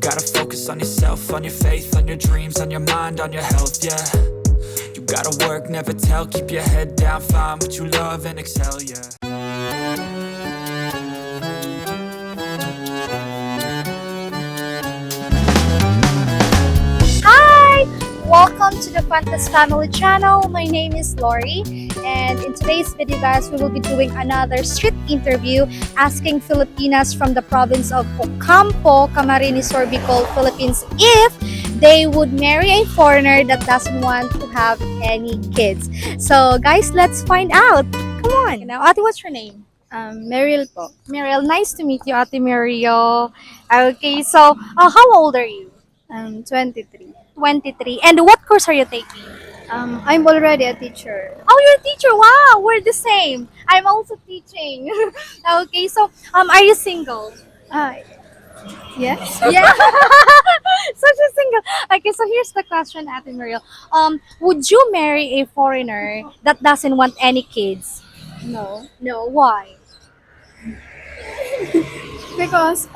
gotta focus on yourself, on your faith, on your dreams, on your mind, on your health, yeah. You gotta work, never tell, keep your head down, find what you love and excel, yeah. Hi! Welcome to the Fantas Family channel. My name is Lorie, and in today's video guys, we will be doing another street interview asking Filipinas from the province of Ocampo, Camarines Sur, Bicol, Philippines if they would marry a foreigner that doesn't want to have any kids. So guys, let's find out. Come on. Now, Ate, what's your name? Meryl po. Meryl, nice to meet you, Ate Meryl. Okay, so how old are you? 23. 23. And what course are you taking? I'm already a teacher. Oh, you're a teacher. Wow, we're the same. I'm also teaching. Okay, so are you single? Ah, yes. Yeah. Such a single. Okay, so here's the question, Ate Muriel. Would you marry a foreigner that doesn't want any kids? No. No. Why? Because,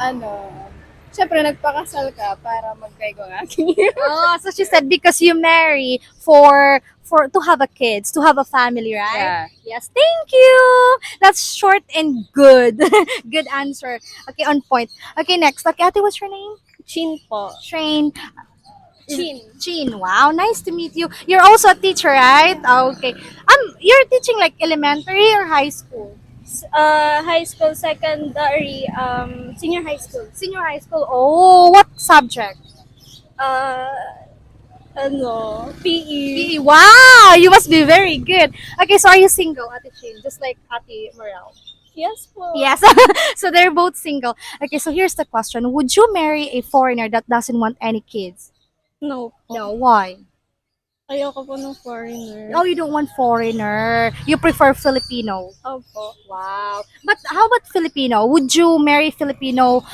syempre nagpakasal ka para mag-try ko ng aking Oh, so she said because you marry for to have a kids, to have a family, right? Yeah. Yes. Thank you. That's short and good. Good answer. Okay, on point. Okay, next. Okay, Ate, what's your name? Chin po. Train. Chin. Chin. Wow, nice to meet you. You're also a teacher, right? Okay. You're teaching like elementary or high school? High school, secondary, senior high school. Senior high school. Oh, what subject? PE. Wow, you must be very good. Okay, so are you single, Ate Chin? Just like Ate Morel. Yes po. Yes. So they're both single. Okay, so here's the question. Would you marry a foreigner that doesn't want any kids? No po. No. Why? Ayoko po ng foreigner. Oh, you don't want foreigner. You prefer Filipino. Opo. Wow. But how about Filipino? Would you marry Filipino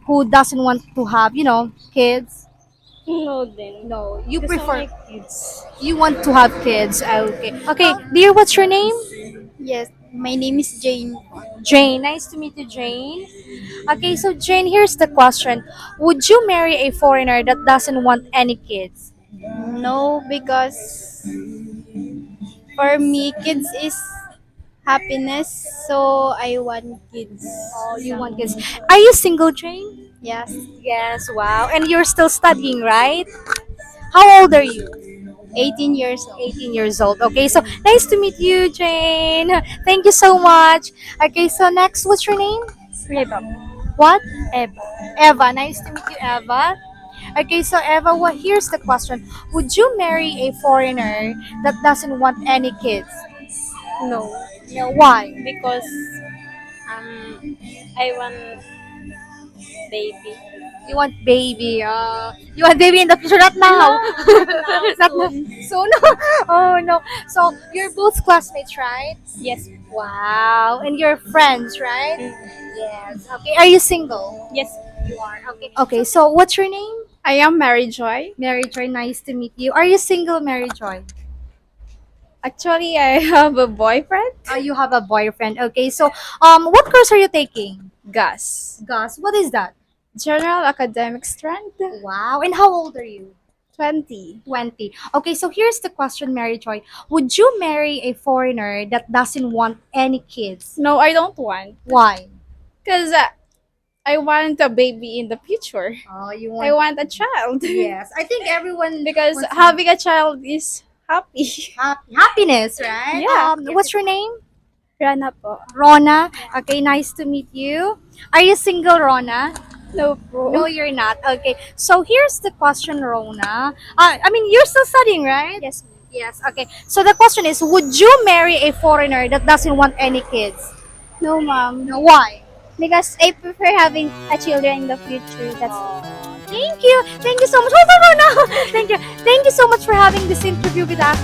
who doesn't want to have, kids? No din. No. You Gusto prefer may kids. you want to have kids. Okay. Okay, dear, what's your name? Yes. My name is Jane. Jane. Nice to meet you, Jane. Okay, so Jane, here's the question. Would you marry a foreigner that doesn't want any kids? No, because for me, kids is happiness. So I want kids. Oh, you want kids. Are you single, Jane? Yes. Yes, wow. And you're still studying, right? How old are you? 18 years old. 18 years old. Okay, so nice to meet you, Jane. Thank you so much. Okay, so next, what's your name? Eva. What? Eva. Eva, nice to meet you, Eva. Okay, so Eva, here's the question. Would you marry a foreigner that doesn't want any kids? No. No, why? Because I want baby. You want baby. You want baby in the future, not now. Not now. So no. Oh no. So you're both classmates, right? Yes. Wow. And you're friends, right? Yes. Okay. Are you single? Yes. You are. Okay. Okay. So what's your name? I am Mary Joy. Mary Joy. Nice to meet you. Are you single, Mary Joy? Actually, I have a boyfriend. You have a boyfriend. Okay. So what course are you taking? Gus. Gus. What is that? General Academic Strand. Wow. And how old are you? 20. 20. Okay, so here's the question, Mary Joy. Would you marry a foreigner that doesn't want any kids? No, I don't want. Why? Because I want a baby in the future. Oh, you I want a child. Yes, I think everyone Because wants having a child is happy. happiness, right? Yeah. What's your name? Rana po. Rona. Okay, nice to meet you. Are you single, Rona? No po. No, you're not. Okay, so here's the question, Rona. You're still studying, right? Yes. Yes. Okay. So the question is, would you marry a foreigner that doesn't want any kids? No, ma'am. No. Why? Because I prefer having a children in the future. That's Thank you. Thank you so much. Hold on, Rona. Thank you. Thank you so much for having this interview with us.